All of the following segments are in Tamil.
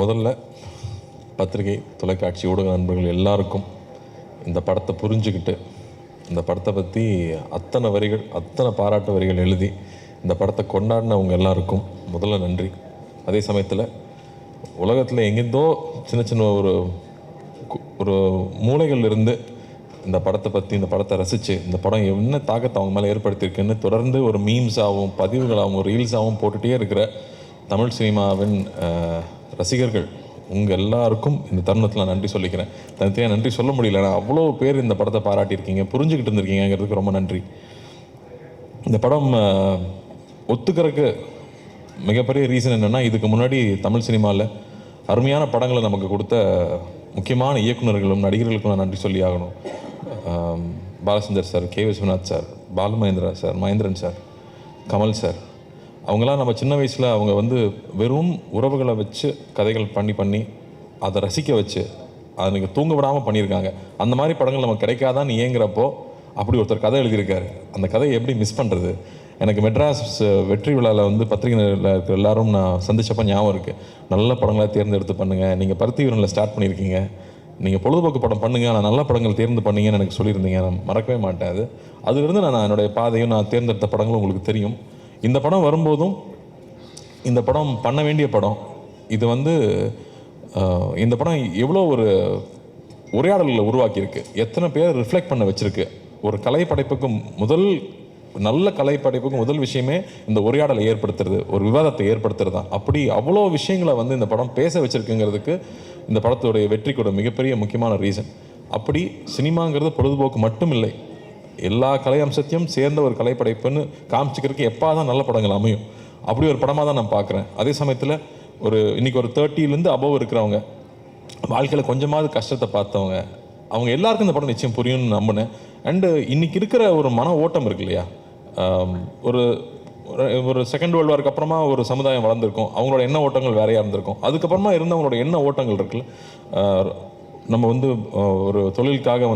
முதல்ல பத்திரிகை தொலைக்காட்சி ஊடக நண்பர்கள் எல்லாருக்கும் இந்த படத்தை புரிஞ்சுக்கிட்டு இந்த படத்தை பற்றி அத்தனை வரிகள் அத்தனை பாராட்டு வரிகள் எழுதி இந்த படத்தை கொண்டாடினவங்க எல்லாருக்கும் முதல்ல நன்றி. அதே சமயத்தில் உலகத்தில் எங்கேருந்தோ சின்ன சின்ன ஒரு மூலைகள் இருந்து இந்த படத்தை பற்றி இந்த படத்தை ரசித்து இந்த படம் என்ன தாக்கத்தை அவங்க மேலே ஏற்படுத்தியிருக்குன்னு தொடர்ந்து ஒரு மீம்ஸாகவும் பதிவுகளாகவும் ரீல்ஸாகவும் போட்டுகிட்டே இருக்கிற தமிழ் சினிமாவின் ரசிகர்கள் உங்கள் எல்லாருக்கும் இந்த தருணத்தில் நான் நன்றி சொல்லிக்கிறேன். தனித்தனியாக நன்றி சொல்ல முடியல. நான் அவ்வளோ பேர் இந்த படத்தை பாராட்டியிருக்கீங்க, புரிஞ்சுக்கிட்டு இருந்திருக்கீங்கிறதுக்கு ரொம்ப நன்றி. இந்த படம் ஒத்துக்கிறதுக்கு மிகப்பெரிய ரீசன் என்னென்னா, இதுக்கு முன்னாடி தமிழ் சினிமாவில் அருமையான படங்களை நமக்கு கொடுத்த முக்கியமான இயக்குநர்களும் நடிகர்களுக்கும் நான் நன்றி சொல்லி ஆகணும். Balachander sir, K Viswanath sir, Balu Mahendra sir, Mahendran sir, Kamal sir, அவங்களாம் நம்ம சின்ன வயசில் அவங்க வெறும் உறவுகளை வச்சு கதைகள் பண்ணி அதை ரசிக்க வச்சு அதை நீங்கள் தூங்க விடாமல் பண்ணியிருக்காங்க. அந்த மாதிரி படங்கள் நமக்கு கிடைக்காதான்னு ஏங்குறப்போ அப்படி ஒருத்தர் கதை எழுதியிருக்காரு. அந்த கதையை எப்படி மிஸ் பண்ணுறது? எனக்கு மெட்ராஸ் வெற்றி விழாவில் பத்திரிகையில் இருக்கிற எல்லாரும் நான் சந்திச்சப்போ ஞாபகம் இருக்குது. நல்ல படங்களை தேர்ந்தெடுத்து பண்ணுங்கள், நீங்கள் பருத்தி வீரனில் ஸ்டார்ட் பண்ணியிருக்கீங்க, நீங்கள் பொழுதுபோக்கு படம் பண்ணுங்கள், ஆனால் நல்ல படங்கள் தேர்ந்து பண்ணீங்கன்னு எனக்கு சொல்லியிருந்தீங்க. நான் மறக்கவே மாட்டேன். அதுலேருந்து நான் என்னுடைய பாதையும் நான் தேர்ந்தெடுத்த படங்களும் உங்களுக்கு தெரியும். இந்த படம் வரும்போதும் இந்த படம் பண்ண வேண்டிய படம் இது. இந்த படம் எவ்வளோ ஒரு உரையாடல்களை உருவாக்கியிருக்கு, எத்தனை பேர் ரிஃப்ளெக்ட் பண்ண வச்சுருக்கு. ஒரு கலைப்படைப்புக்கும் நல்ல கலைப்படைப்புக்கும் முதல் விஷயமே இந்த உரையாடலை ஏற்படுத்துறது, ஒரு விவாதத்தை ஏற்படுத்துறது தான். அப்படி அவ்வளோ விஷயங்களை இந்த படம் பேச வச்சுருக்குங்கிறதுக்கு இந்த படத்துடைய வெற்றிக்கூட மிகப்பெரிய முக்கியமான ரீசன். அப்படி சினிமாங்கிறது பொழுதுபோக்கு மட்டும் இல்லை, எல்லா கலை அம்சத்தையும் சேர்ந்த ஒரு கலைப்படைப்புன்னு காமிச்சிக்கிறதுக்கு எப்போ தான் நல்ல படங்கள் அமையும். அப்படி ஒரு படமாக தான் நான் பார்க்குறேன். அதே சமயத்தில் இன்றைக்கி ஒரு 30லேருந்து அபவ் இருக்கிறவங்க, வாழ்க்கையில் கொஞ்சமாவது கஷ்டத்தை பார்த்தவங்க, அவங்க எல்லாருக்கும் இந்த படம் நிச்சயம் புரியும்னு நம்பினேன். அண்டு இன்றைக்கி இருக்கிற ஒரு மன ஓட்டம் இருக்கு இல்லையா, ஒரு செகண்ட் வேர்ல்டு வார்க்கு அப்புறமா ஒரு சமுதாயம் வளர்ந்துருக்கும், அவங்களோட எண்ண ஓட்டங்கள் வேறையாக இருந்திருக்கும். அதுக்கப்புறமா இருந்தவங்களோட எண்ண ஓட்டங்கள் இருக்குல்ல, நம்ம ஒரு தொழிலுக்காக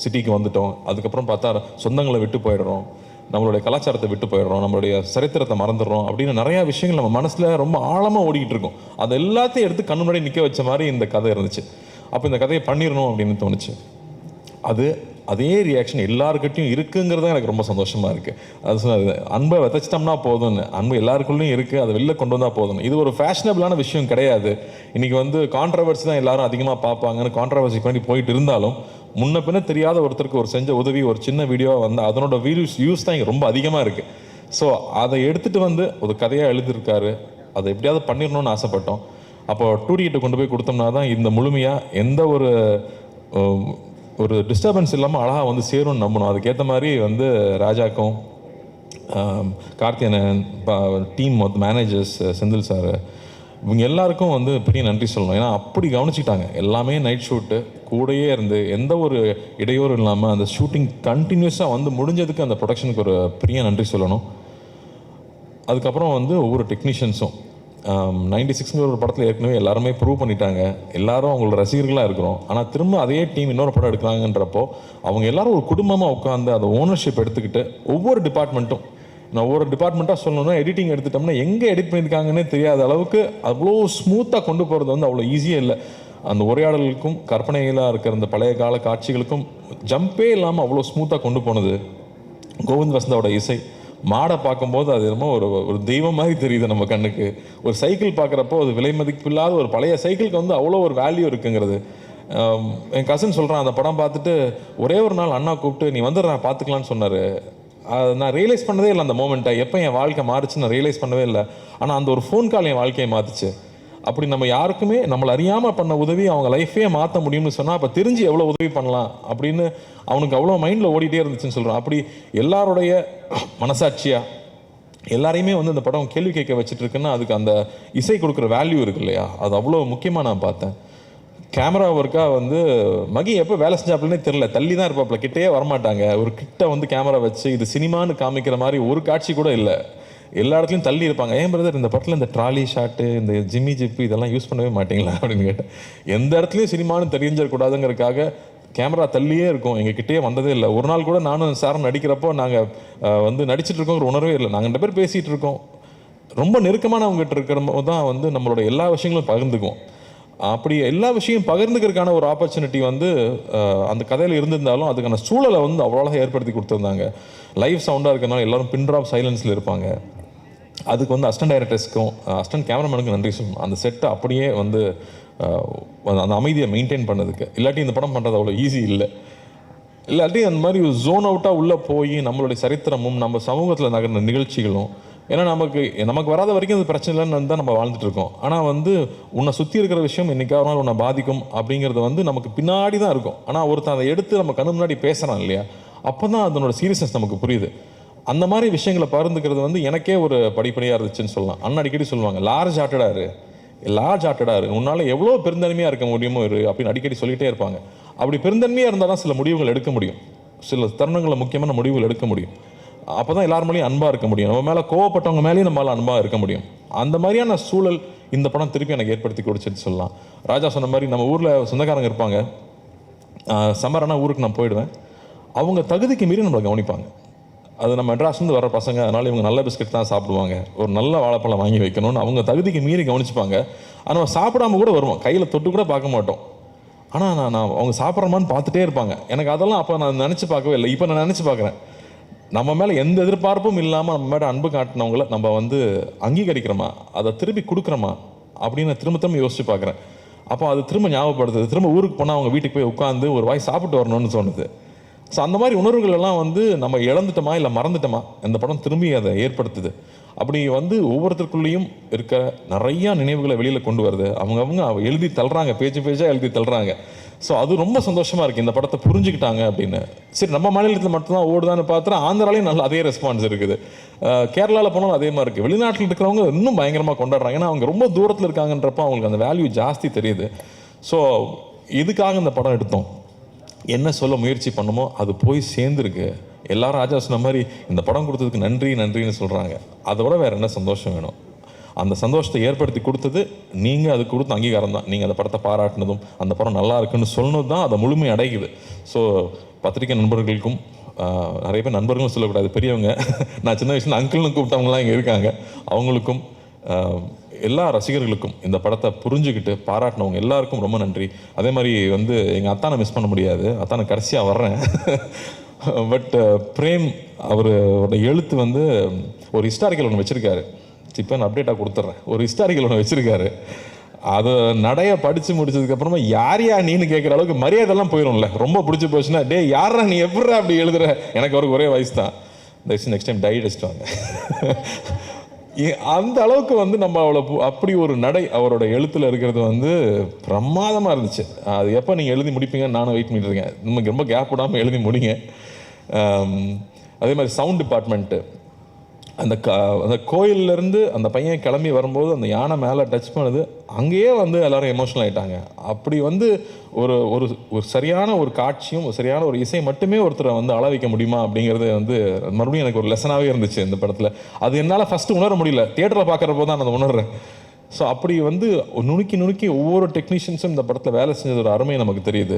சிட்டிக்கு வந்துட்டோம், அதுக்கப்புறம் பார்த்தா சொந்தங்களை விட்டு போயிடுறோம், நம்மளுடைய கலாச்சாரத்தை விட்டு போயிடுறோம், நம்மளுடைய சரித்திரத்தை மறந்துடுறோம் அப்படின்னு நிறையா விஷயங்கள் நம்ம மனசில் ரொம்ப ஆழமாக ஓடிக்கிட்டு இருக்கோம். அது எல்லாத்தையும் எடுத்து கண்ணு முன்னாடி நிற்க வச்ச மாதிரி இந்த கதை இருந்துச்சு. அப்போ இந்த கதையை பண்ணிடணும் அப்படின்னு தோணுச்சு. அதே ரியாக்ஷன் எல்லாருக்கிட்டையும் இருக்குங்கிறது எனக்கு ரொம்ப சந்தோஷமாக இருக்குது. அது சொன்னது, அன்பை விதைச்சிட்டோம்னா போதும்னு, அன்பு எல்லாருக்குள்ளேயும் இருக்குது, அதை வெளில கொண்டு வந்தால் போதும். இது ஒரு ஃபேஷனபிளான விஷயம் கிடையாது. இன்றைக்கி கான்ட்ரவர்சி தான் எல்லாரும் அதிகமாக பார்ப்பாங்கன்னு கான்ட்ரவர்சி பண்ணி போயிட்டு இருந்தாலும், முன்ன பின்ன தெரியாத ஒருத்தருக்கு ஒரு செஞ்ச உதவி, ஒரு சின்ன வீடியோவாக அதனோட யூஸ் தான் இங்கே ரொம்ப அதிகமாக இருக்குது. ஸோ அதை எடுத்துகிட்டு ஒரு கதையாக எழுதியிருக்காரு. அதை எப்படியாவது பண்ணிடணும்னு ஆசைப்பட்டோம். அப்போ 2D கொண்டு போய் கொடுத்தோம்னா தான் இந்த முழுமையாக எந்த ஒரு டிஸ்டர்பன்ஸ் இல்லாமல் அழகாக சேரும்னு நம்பணும். அதுக்கேற்ற மாதிரி ராஜாக்கும் Karthiyanan team managers Senthil sir, இவங்க எல்லாருக்கும் பெரிய நன்றி சொல்லணும். ஏன்னா அப்படி கவனிச்சிட்டாங்க. எல்லாமே நைட் ஷூட்டு கூடயே இருந்து எந்த ஒரு இடையூறும் இல்லாமல் அந்த ஷூட்டிங் கண்டினியூஸாக முடிஞ்சதுக்கு அந்த ப்ரொடக்ஷனுக்கு ஒரு பெரிய நன்றி சொல்லணும். அதுக்கப்புறம் ஒவ்வொரு டெக்னீஷியன்ஸும் 96ங்கிற ஒரு படத்தில் ஏற்கனவே எல்லாருமே ப்ரூவ் பண்ணிட்டாங்க, எல்லாரும் அவங்களோட ரசிகர்களாக இருக்கிறோம். ஆனால் திரும்ப அதே டீம் இன்னொரு படம் எடுக்கிறாங்கன்றப்போ அவங்க எல்லாரும் ஒரு குடும்பமாக உட்காந்து அதை ஓனர்ஷிப் எடுத்துக்கிட்டு ஒவ்வொரு டிபார்ட்மெண்ட்டாக சொல்லணும்னா, எடிட்டிங் எடுத்துட்டோம்னா எங்கே எடிட் பண்ணியிருக்காங்கன்னே தெரியாத அளவுக்கு அவ்வளோ ஸ்மூத்தாக கொண்டு போகிறது அவ்வளோ ஈஸியாக இல்லை. அந்த உரையாடலுக்கும் கற்பனைகளாக இருக்கிற அந்த பழைய கால காட்சிகளுக்கும் ஜம்பே இல்லாமல் அவ்வளோ ஸ்மூத்தாக கொண்டு போனது கோவிந்த் வசந்தாவோட இசை. மாடை பார்க்கும்போது அது என்னமோ ஒரு தெய்வம் மாதிரி தெரியுது நம்ம கண்ணுக்கு. ஒரு சைக்கிள் பார்க்குறப்போ அது விலை மதிப்பில்லாத ஒரு பழைய சைக்கிளுக்கு அவ்வளோ ஒரு வேல்யூ இருக்குங்கிறது. என் கசின் சொல்கிறான், அந்த படம் பார்த்துட்டு ஒரே ஒரு நாள் அண்ணா கூப்பிட்டு நீ நான் பார்த்துக்கலான்னு சொன்னார். நான் ரியலைஸ் பண்ணதே இல்லை அந்த மோமெண்ட்டை. எப்போ என் வாழ்க்கை மாறுச்சுன்னு நான் ரியலைஸ் பண்ணவே இல்லை. ஆனால் அந்த ஒரு ஃபோன் கால் என் வாழ்க்கையை மாற்றுச்சு. அப்படி நம்ம யாருக்குமே நம்மளை அறியாமல் பண்ண உதவி அவங்க லைஃபே மாற்ற முடியும்னு சொன்னால், அப்போ தெரிஞ்சு எவ்வளோ உதவி பண்ணலாம் அப்படின்னு அவனுக்கு அவ்வளோ மைண்டில் ஓடிட்டே இருந்துச்சுன்னு சொல்கிறான். அப்படி எல்லாருடைய மனசாட்சியாக எல்லாரையுமே இந்த படம் கேள்வி கேட்க வச்சுட்டு இருக்குன்னா, அதுக்கு அந்த இசை கொடுக்குற வேல்யூ இருக்கு இல்லையா, அது அவ்வளோ முக்கியமாக நான் பார்த்தேன். கேமரா ஒர்க்காக மகி எப்போ வேலை செஞ்சாப்புலனே தெரில, தள்ளி தான் இருப்பாப்புல, கிட்டே வரமாட்டாங்க. ஒரு கிட்ட கேமரா வச்சு இது சினிமான்னு காமிக்கிற மாதிரி ஒரு காட்சி கூட இல்லை, எல்லா இடத்துலையும் தள்ளி இருப்பாங்க. ஏன் பிரதர் இந்த படத்தில் இந்த ட்ராலி ஷாட்டு, இந்த ஜிம்மி ஜிப்பு இதெல்லாம் யூஸ் பண்ணவே மாட்டிங்களா அப்படின்னு கேட்டேன். எந்த இடத்துலையும் சினிமான்னு தெரிஞ்சிடக்கூடாதுங்கிறதுக்காக கேமரா தள்ளியே இருக்கும், எங்ககிட்டயே வந்ததே இல்லை. ஒரு நாள் கூட நானும் சாரும் நடிக்கிறப்போ நாங்கள் நடிச்சிட்டு இருக்கோங்கிற உணர்வே இல்லை. நாங்கள் 2 பேர் பேசிகிட்டு இருக்கோம், ரொம்ப நெருக்கமானவங்ககிட்ட இருக்கிற போது தான் நம்மளோட எல்லா விஷயங்களும் பகிர்ந்துக்குவோம். அப்படி எல்லா விஷயம் பகிர்ந்துக்கிறதுக்கான ஒரு ஆப்பர்ச்சுனிட்டி வந்து அந்த கதையில் இருந்திருந்தாலும் அதுக்கான சூழலை வந்து அவ்வளோ ஏற்படுத்தி கொடுத்துருந்தாங்க. லைவ் சவுண்டாக இருக்கிறனால எல்லோரும் பின் ட்ராப் சைலன்ஸில் இருப்பாங்க. அதுக்கு வந்து அசிஸ்டன்ட் டைரக்டர்ஸ்க்கும் அசிஸ்டன்ட் கேமராமேனுக்கும் நன்றி சொல்லணும். அந்த செட்டை அப்படியே வந்து அந்த அமைதியை மெயின்டைன் பண்ணதுக்கு. இல்லாட்டி இந்த படம் பண்ணுறது அவ்வளோ ஈஸி இல்லை. இல்லாட்டி அந்த மாதிரி ஒரு ஜோன் அவுட்டாக உள்ளே போய் நம்மளுடைய சரித்திரமும் நம்ம சமூகத்தில் நகர்ந்த நிகழ்ச்சிகளும், ஏன்னா நமக்கு வராத வரைக்கும் அது பிரச்சனை இல்லைன்னு தான் நம்ம வாழ்ந்துட்டு இருக்கோம். ஆனால் வந்து உன்னை சுற்றி இருக்கிற விஷயம் என்றைக்காவது நாள் உன்னை பாதிக்கும் அப்படிங்கிறது வந்து நமக்கு பின்னாடி தான் இருக்கும். ஆனால் ஒருத்தன் அதை எடுத்து நம்ம கண்ணு முன்னாடி பேசுகிறான் இல்லையா, அப்போ தான் அதனோட சீரியஸ்னஸ் நமக்கு புரியுது. அந்த மாதிரி விஷயங்களை பகிர்ந்துக்கிறது வந்து எனக்கே ஒரு படிப்படியாக இருந்துச்சுன்னு சொல்லலாம். அண்ணன் அடிக்கடி சொல்லுவாங்க, லார்ஜ் ஹார்ட்டடாக இரு, உன்னால் எவ்வளோ பெருந்தன்மையாக இருக்க முடியுமோ இரு அப்படின்னு அடிக்கடி சொல்லிகிட்டே இருப்பாங்க. அப்படி பெருந்தன்மையாக இருந்தால் தான் சில முடிவுகள் எடுக்க முடியும், சில தருணங்களில் முக்கியமான முடிவுகள் எடுக்க முடியும். அப்போ தான் எல்லார் மேலேயும் அன்பாக இருக்க முடியும், நம்ம மேலே கோவப்பட்டவங்க மேலேயும் நம்மளால் அன்பாக இருக்க முடியும். அந்த மாதிரியான சூழல் இந்த படம் திருப்பி எனக்கு ஏற்படுத்தி கொடுச்சுன்னு சொல்லலாம். ராஜா சொன்ன மாதிரி நம்ம ஊரில் சொந்தக்காரங்க இருப்பாங்க, சம்மரானா ஊருக்கு நான் போயிடுவேன், அவங்க தகுதிக்கு மீறி நம்மளை கவனிப்பாங்க. அது நம்ம மெட்ராஸ்லேருந்து வர பசங்க, அதனால் இவங்க நல்ல பிஸ்கட் தான் சாப்பிடுவாங்க, ஒரு நல்ல வாழைப்பழம் வாங்கி வைக்கணும்னு அவங்க தகுதிக்கு மீறி கவனிச்சுப்பாங்க. ஆனால் நம்ம சாப்பிடாம கூட வருவோம், கையில் தொட்டு கூட பார்க்க மாட்டோம். ஆனால் நான் அவங்க சாப்பிட்றமான்னு பார்த்துட்டே இருப்பாங்க. எனக்கு அதெல்லாம் அப்போ நான் நினச்சி பார்க்கவே இல்லை, இப்போ நான் நினச்சி பார்க்குறேன். நம்ம மேலே எந்த எதிர்பார்ப்பும் இல்லாமல் நம்ம மேலே அன்பு காட்டினவங்கள நம்ம வந்து அங்கீகரிக்கிறோமா, அதை திருப்பி கொடுக்குறோமா அப்படின்னு திரும்ப யோசிச்சு பார்க்குறேன். அப்போ அது திரும்ப ஞாபகப்படுத்துது. திரும்ப ஊருக்கு போனால் அவங்க வீட்டுக்கு போய் உட்காந்து ஒரு வாய் சாப்பிட்டு வரணும்னு தோணுது. ஸோ அந்த மாதிரி உணர்வுகள் எல்லாம் வந்து நம்ம இழந்துட்டோமா இல்லை மறந்துட்டோமா, இந்த படம் திரும்பி அதை ஏற்படுத்துது. அப்படி வந்து ஒவ்வொருத்தருக்குள்ளேயும் இருக்க நிறையா நினைவுகளை வெளியில் கொண்டு வருது. அவங்க எழுதி தள்ளுறாங்க, பேஜாக எழுதி தள்ளுறாங்க. ஸோ அது ரொம்ப சந்தோஷமாக இருக்குது, இந்த படத்தை புரிஞ்சுக்கிட்டாங்க அப்படின்னு. சரி, நம்ம மாநிலத்தில் மட்டும்தான் ஓடுதான்னு பார்த்தா ஆந்திராலையும் நல்ல அதே ரெஸ்பான்ஸ் இருக்குது, கேரளாவில் போனாலும் அதே மாதிரி இருக்குது. வெளிநாட்டில் இருக்கிறவங்க இன்னும் பயங்கரமாக கொண்டாடுறாங்க, ஏன்னா அவங்க ரொம்ப தூரத்தில் இருக்காங்கன்றப்போ அவங்களுக்கு அந்த வேல்யூ ஜாஸ்தி தெரியுது. ஸோ இதுக்காக இந்த படம் எடுத்தோம், என்ன சொல்ல முயற்சி பண்ணுமோ அது போய் சேர்ந்துருக்கு. எல்லாரும் ராஜா சொன்ன மாதிரி இந்த படம் கொடுத்ததுக்கு நன்றின்னு சொல்கிறாங்க. அதை விட வேறு என்ன சந்தோஷம் வேணும்? அந்த சந்தோஷத்தை ஏற்படுத்தி கொடுத்தது நீங்கள், அது கொடுத்த அங்கீகாரம் தான். நீங்கள் அந்த படத்தை பாராட்டினதும் அந்த படம் நல்லா இருக்குன்னு சொன்னது தான் அதை முழுமை அடைக்குது. ஸோ பத்திரிகை நண்பர்களுக்கும், நிறைய பேர் நண்பர்களும் சொல்லக்கூடாது, பெரியவங்க, நான் சின்ன வயசுல அங்கிள்னு கூப்பிட்டவங்களாம் இங்கே இருக்காங்க, அவங்களுக்கும் எல்லா ரசிகர்களுக்கும் இந்த படத்தை புரிஞ்சுக்கிட்டு பாராட்டினவங்க எல்லாருக்கும் ரொம்ப நன்றி. அதே மாதிரி வந்து எங்கள் அத்தானை மிஸ் பண்ண முடியாது, அத்தானை கடைசியாக வர்றேன். பட் பிரேம் அவரோட எழுத்து வந்து ஒரு ஹிஸ்டாரிக்கல் ஒன்று வச்சுருக்காரு. இப்போ நான் அப்டேட்டாக கொடுத்துட்றேன். ஒரு ஹிஸ்டாரிக்கல் ஒன்று வச்சுருக்காரு, அதை நடைய படித்து முடிச்சதுக்கப்புறமா யாரையா நீன்னு கேட்குற அளவுக்கு மரியாதைலாம் போயிடும்ல. ரொம்ப பிடிச்சி போச்சுன்னா, டே யாரா நீ எப்படா அப்படி எழுதுற, எனக்கு அவருக்கு ஒரே வயசு தான், நெக்ஸ்ட் டைம் டை அடிச்சிட்டு வாங்க. அந்த அளவுக்கு வந்து நம்ம அப்படி ஒரு நடை அவரோட எழுத்தில் இருக்கிறது வந்து பிரமாதமாக இருந்துச்சு. அது எப்போ நீங்கள் எழுதி முடிப்பீங்கன்னு நானும் வெயிட் பண்ணிட்டு இருக்கேன். நமக்கு ரொம்ப கேப் விடாமல் எழுதி முடிங்க. அதே மாதிரி சவுண்ட் டிபார்ட்மெண்ட்டு, அந்த கோயிலேருந்து அந்த பையன் கிளம்பி வரும்போது அந்த யானை மேலே டச் பண்ணுது, அங்கேயே வந்து எல்லோரும் எமோஷனல் ஆகிட்டாங்க. அப்படி வந்து ஒரு ஒரு ஒரு சரியான ஒரு காட்சியும் சரியான ஒரு இசை மட்டுமே ஒருத்தரை வந்து அளவிக்க முடியுமா அப்படிங்கிறது வந்து மறுபடியும் எனக்கு ஒரு லெசனாகவே இருந்துச்சு இந்த படத்தில். அது என்னால் ஃபஸ்ட்டு உணர முடியல, தியேட்டரில் பார்க்குறப்போ தான் நான் அதை உணர்றேன். ஸோ அப்படி வந்து நுணுக்கி ஒவ்வொரு டெக்னீஷியன்ஸும் இந்த படத்தில் வேலை செஞ்சது ஒரு அருமை நமக்கு தெரியுது.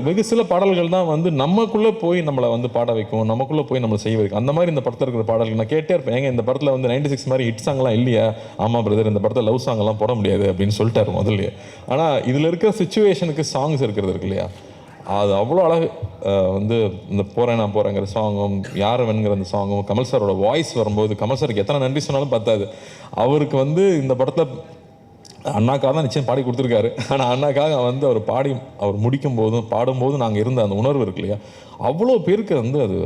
வெகு சில பாடல்கள் தான் வந்து நமக்குள்ளே போய் நம்மளை வந்து பாட வைக்கும், நமக்குள்ளே போய் நம்மளை செய்ய வைக்கும். அந்த மாதிரி இந்த படத்தில் இருக்கிற பாடல்கள் நான் கேட்டே இருப்பேன். ஏங்க இந்த படத்தில் வந்து 96 மாதிரி ஹிட் சாங்லாம் இல்லையா? ஆமாம் பிரதர், இந்த படத்தில் லவ் சாங்லாம் போட முடியாது அப்படின்னு சொல்லிட்டாரு முதல்லையே. ஆனால் இதில் இருக்கிற சிச்சுவேஷனுக்கு சாங்ஸ் இருக்கிறது இருக்கு இல்லையா, அது அவ்வளோ அழகு. வந்து இந்த போகிறேன் நான் போகிறேங்கிற சாங்கும், யாரவன்கிற அந்த சாங்கும், கமல் சாரோட வாய்ஸ் வரும்போது, கமல் சாருக்கு எத்தனை நன்றி சொன்னாலும் பத்தாது. அவருக்கு வந்து இந்த படத்தில் அண்ணாக்காக தான் நிச்சயம் பாடி கொடுத்துருக்காரு. ஆனால் அண்ணாக்காக வந்து அவர் முடிக்கும் போதும் பாடும்போதும் நாங்கள் இருந்த அந்த உணர்வு இருக்கு இல்லையா, அவ்வளோ பேருக்கு வந்து அது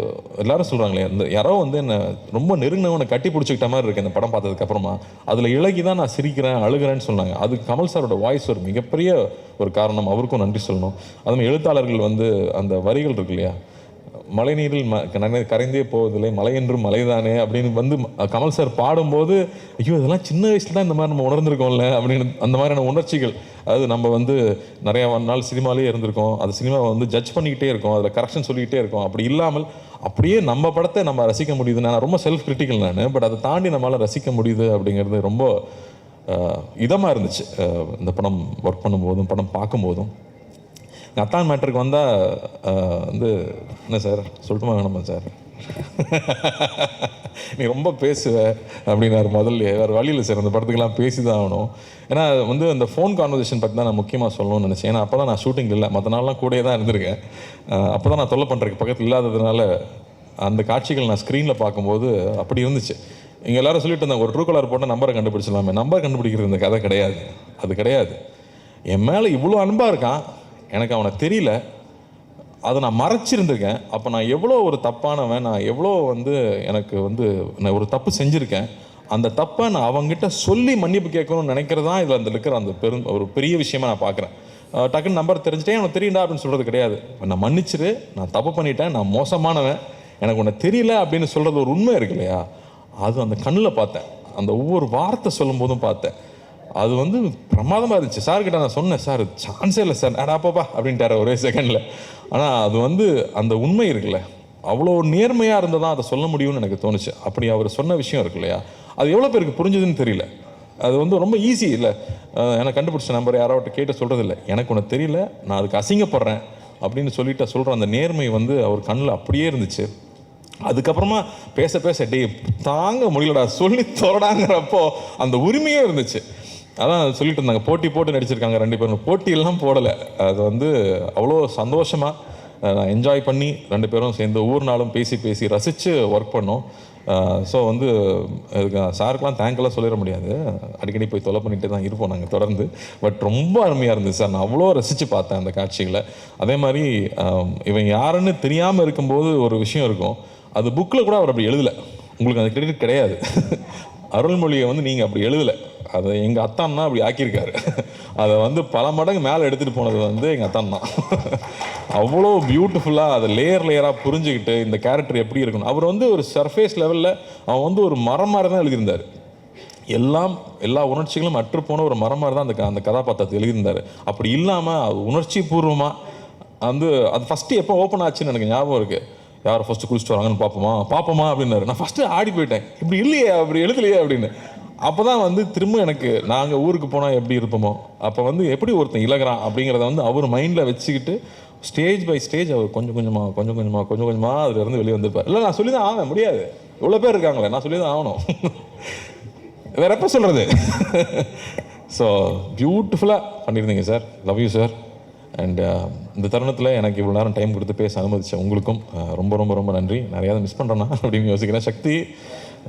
எல்லாரும் சொல்கிறாங்களே, அந்த யாரோ வந்து என்னை ரொம்ப நெருங்கினவனை கட்டி பிடிச்சிக்கிட்ட மாதிரி இருக்குது இந்த படம் பார்த்ததுக்கப்புறமா. அதில் இலகி தான் நான் சிரிக்கிறேன் அழுகிறேன்னு சொன்னாங்க. அது கமல் சாரோட வாய்ஸ் ஒரு மிகப்பெரிய ஒரு காரணம், அவருக்கும் நன்றி சொல்லணும். அதுமாதிரி எழுத்தாளர்கள் வந்து அந்த வரிகள் இருக்கு இல்லையா, மழை நீரில் கரைந்தே போவதில்லை, மலை என்றும் மலைதானே அப்படின்னு வந்து கமல் சார் பாடும்போது, ஐயோ இதெல்லாம் சின்ன வயசுல தான் இந்த மாதிரி நம்ம உணர்ந்துருக்கோம்ல அப்படின்னு அந்த மாதிரியான உணர்ச்சிகள். அதாவது நம்ம வந்து நிறையா நாள் சினிமாலே இருந்திருக்கோம், அது சினிமாவை வந்து ஜட்ஜ் பண்ணிக்கிட்டே இருக்கோம், அதில் கரெக்ஷன் சொல்லிக்கிட்டே இருக்கோம். அப்படி இல்லாமல் அப்படியே நம்ம படத்தை நம்ம ரசிக்க முடியுது. நான் ரொம்ப செல்ஃப் கிரிட்டிக்கல் நான், பட் அதை தாண்டி நம்மளால் ரசிக்க முடியுது அப்படிங்கிறது ரொம்ப இதமாக இருந்துச்சு இந்த படம் ஒர்க் பண்ணும்போதும் படம் பார்க்கும்போதும். அத்தான் மேட்டருக்கு வந்தால் வந்து என்ன சார் சொல்லட்டுமா வேணாமா சார்? நீ ரொம்ப பேசுவ அப்படின்னாரு முதல்ல. வேறு வழியில் சார் அந்த படத்துக்கெல்லாம் பேசி தான் ஆகணும். ஏன்னா வந்து அந்த ஃபோன் கான்வர்சேஷன் பற்றி தான் நான் முக்கியமாக சொல்லணும்னு நினச்சேன். ஏன்னா அப்போ தான் நான் ஷூட்டிங் இல்லை, மற்ற நாள்லாம் கூடயே தான் இருந்திருக்கேன். அப்போ தான் நான் தொல்லை பண்ணுறதுக்கு பக்கத்தில் இல்லாததுனால அந்த காட்சிகள் நான் ஸ்க்ரீனில் பார்க்கும்போது அப்படி இருந்துச்சு. இங்கே எல்லோரும் சொல்லிட்டு இருந்தாங்க, ஒரு ட்ரூ கலர் போட்டால் நம்பரை கண்டுபிடிச்சலாமே. நம்பர் கண்டுபிடிக்கிறது இந்த கதை கிடையாது, அது கிடையாது. என் மேலே இவ்வளோ அன்பாக இருக்கான், எனக்கு அவனை தெரியல, அதை நான் மறைச்சிருந்திருக்கேன். அப்போ நான் எவ்வளோ ஒரு தப்பானவன், நான் எவ்வளோ வந்து எனக்கு வந்து நான் ஒரு தப்பு செஞ்சுருக்கேன். அந்த தப்பை நான் அவங்ககிட்ட சொல்லி மன்னிப்பு கேட்கணும்னு நினைக்கிறது தான் இதில் அந்த இருக்கிற அந்த ஒரு பெரிய விஷயமா நான் பார்க்குறேன். டக்குன்னு நம்பர் தெரிஞ்சுட்டேன், எனக்கு தெரியுண்டா அப்படின்னு சொல்கிறது கிடையாது. நான் மன்னிச்சிரு, நான் தப்பு பண்ணிட்டேன், நான் மோசமானவன், எனக்கு உன்னை தெரியல அப்படின்னு சொல்கிறது ஒரு உண்மை இருக்கு இல்லையா, அது அந்த கண்ணில் பார்த்தேன். அந்த ஒவ்வொரு வார்த்தை சொல்லும் போதும் பார்த்தேன். அது வந்து பிரமாதமாக இருந்துச்சு. சார்கிட்ட நான் சொன்னேன், சார் சான்ஸே இல்லை சார், அடாப்பாப்பா அப்படின்ட்டார் ஒரே செகண்டில். ஆனால் அது வந்து அந்த உண்மை இருக்குல்ல, அவ்வளோ நேர்மையாக இருந்தால் தான் அதை சொல்ல முடியும்னு எனக்கு தோணுச்சு. அப்படி அவர் சொன்ன விஷயம் இருக்கு இல்லையா, அது எவ்வளோ பேருக்கு புரிஞ்சுதுன்னு தெரியல. அது வந்து ரொம்ப ஈஸி இல்லை, எனக்கு கண்டுபிடிச்ச நம்பர் யாராவட்ட கேட்டு சொல்கிறது இல்லை. எனக்கு ஒன்று தெரியல, நான் அதுக்கு அசிங்கப்படுறேன் அப்படின்னு சொல்லிட்டு சொல்கிற அந்த நேர்மை வந்து அவர் கண்ணில் அப்படியே இருந்துச்சு. அதுக்கப்புறமா பேச பேச டே தாங்க முடியலடா சொல்லி தோடாங்கிறப்போ அந்த உரிமையும் இருந்துச்சு. அதான் சொல்லிட்டு இருந்தாங்க, போட்டி போட்டு நடிச்சிருக்காங்க 2 பேரும். போட்டியெல்லாம் போடலை, அது வந்து அவ்வளோ சந்தோஷமாக நான் என்ஜாய் பண்ணி 2 பேரும் சேர்ந்து ஒவ்வொரு நாளும் பேசி பேசி ரசித்து ஒர்க் பண்ணோம். ஸோ வந்து அதுக்கு சாருக்கெலாம் தேங்க்லாம் சொல்லிட முடியாது, அடிக்கடி போய் தொலை பண்ணிகிட்டே தான் இருப்போம் நாங்கள் தொடர்ந்து. பட் ரொம்ப அருமையாக இருந்துச்சு சார், நான் அவ்வளோ ரசித்து பார்த்தேன் அந்த காட்சிகளை. அதே மாதிரி இவன் யாருன்னு தெரியாமல் இருக்கும்போது ஒரு விஷயம் இருக்கும், அது புக்கில் கூட அவர் அப்படி எழுதலை, உங்களுக்கு அந்த கிரெடிட் கிடையாது. அருள்மொழியை வந்து நீங்கள் அப்படி எழுதலை, அதை எங்கள் அத்தான் தான் அப்படி ஆக்கியிருக்காரு. அதை வந்து பல மடங்கு மேலே எடுத்துகிட்டு போனது வந்து எங்கள் அத்தான் தான். அவ்வளோ பியூட்டிஃபுல்லாக அதை லேயராக புரிஞ்சுக்கிட்டு இந்த கேரக்டர் எப்படி இருக்கணும். அவர் வந்து ஒரு சர்ஃபேஸ் லெவலில் அவன் வந்து ஒரு மரம் மாதிரி தான் எழுதியிருந்தார். எல்லா உணர்ச்சிகளும் அற்றுப்போன ஒரு மரம் மாதிரி தான் அந்த கதாபாத்திரத்தை எழுதியிருந்தார். அப்படி இல்லாமல் அது உணர்ச்சி பூர்வமாக வந்து அது ஃபஸ்ட்டு எப்போ ஓப்பன் ஆச்சுன்னு எனக்கு ஞாபகம் இருக்குது. யாரை ஃபஸ்ட்டு குளிச்சுட்டு வராங்கன்னு பார்ப்போமா அப்படின்னாரு. நான் ஃபஸ்ட்டு ஆடி போயிட்டேன், இப்படி இல்லையே, அப்படி எழுதலையே அப்படின்னு. அப்போ தான் வந்து திரும்ப எனக்கு நாங்கள் ஊருக்கு போனால் எப்படி இருப்போமோ, அப்போ வந்து எப்படி ஒருத்தன் இலகுறான் அப்படிங்கிறத வந்து அவர் மைண்டில் வச்சுக்கிட்டு ஸ்டேஜ் பை ஸ்டேஜ் அவர் கொஞ்சம் கொஞ்சமாக அதுலேருந்து வெளியே வந்திருப்பார். இல்லை நான் சொல்லி தான் ஆவேன், முடியாது, இவ்வளோ பேர் இருக்காங்களே, நான் சொல்லி தான் ஆகணும், வேற எப்போ சொல்கிறது. ஸோ பியூட்டிஃபுல்லாக பண்ணியிருந்தீங்க sir, love you sir. And இந்த தருணத்தில் எனக்கு இவ்வளோ நேரம் டைம் கொடுத்து பேச அனுமதிச்சேன் உங்களுக்கும் ரொம்ப ரொம்ப ரொம்ப நன்றி. நிறையாவது மிஸ் பண்ணுறேன்னா அப்படின்னு யோசிக்கிறேன். சக்தி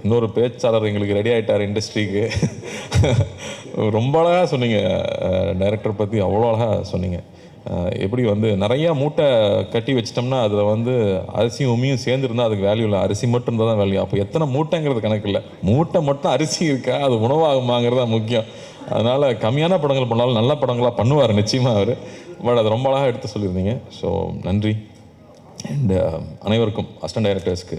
இன்னொரு பேச்சாளர் எங்களுக்கு ரெடி ஆகிட்டார் இண்டஸ்ட்ரிக்கு. ரொம்ப அழகாக சொன்னீங்க, டைரக்டர் பற்றி அவ்வளோ அழகாக சொன்னீங்க. எப்படி வந்து நிறையா மூட்டை கட்டி வச்சிட்டோம்னா அதில் வந்து அரிசியும் உமியும் சேர்ந்துருந்தால் அதுக்கு வேல்யூ இல்லை, அரிசி மட்டும் இருந்தால் தான் வேல்யூ. அப்போ எத்தனை மூட்டைங்கிறது கணக்கு இல்லை, மூட்டை மட்டும் அரிசி இருக்கா, அது உணவாகுமாங்கிறது தான் முக்கியம். அதனால் கம்மியான படங்கள் பண்ணாலும் நல்ல படங்களாக பண்ணுவார் நிச்சயமாக அவர். பட் அது ரொம்ப அழகாக எடுத்து சொல்லியிருந்தீங்க. ஸோ நன்றி. அண்ட் அனைவருக்கும் அசிஸ்டன்ட் டைரக்டர்ஸ்க்கு,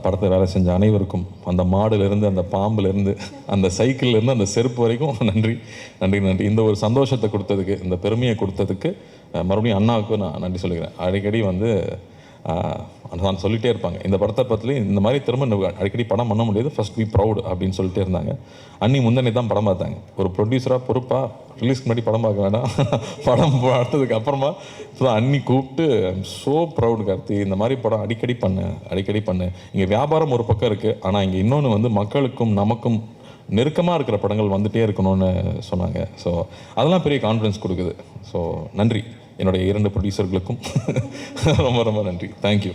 படத்தை வேலை செஞ்ச அனைவருக்கும், அந்த மாடுலேருந்து அந்த பாம்புலேருந்து அந்த சைக்கிள்லேருந்து அந்த செருப்பு வரைக்கும் நன்றி. இந்த ஒரு சந்தோஷத்தை கொடுத்ததுக்கு, இந்த பெருமையை கொடுத்ததுக்கு மறுபடியும் அண்ணாவுக்கு நான் நன்றி சொல்லிக்கிறேன். அடிக்கடி வந்து நான் சொல்லிகிட்டே இருப்பாங்க, இந்த படத்தை பற்றி இந்த மாதிரி திரும்ப அடிக்கடி படம் பண்ண முடியாது, ஃபர்ஸ்ட் பி ப்ரௌட் அப்படின்னு சொல்லிட்டே இருந்தாங்க. அன்னி முந்தனே தான் படம் பார்த்தாங்க. ஒரு ப்ரொடியூசராக பொறுப்பாக ரிலீஸ்க்கு முன்னாடி படம் பார்க்க வேண்டாம், படம் பார்த்ததுக்கு அப்புறமா இப்போ அன்னி கூப்பிட்டு ஸோ ப்ரௌட் கார்த்தி, இந்த மாதிரி படம் அடிக்கடி பண்ணு. இங்கே வியாபாரம் ஒரு பக்கம் இருக்குது, ஆனால் இங்கே இன்னொன்று வந்து மக்களுக்கும் நமக்கும் நெருக்கமாக இருக்கிற படங்கள் வந்துகிட்டே இருக்கணும்னு சொன்னாங்க. ஸோ அதெல்லாம் பெரிய கான்ஃபிடன்ஸ் கொடுக்குது. ஸோ நன்றி என்னுடைய 2 ப்ரொடியூசர்களுக்கும் ரொம்ப ரொம்ப நன்றி. தேங்க்யூ.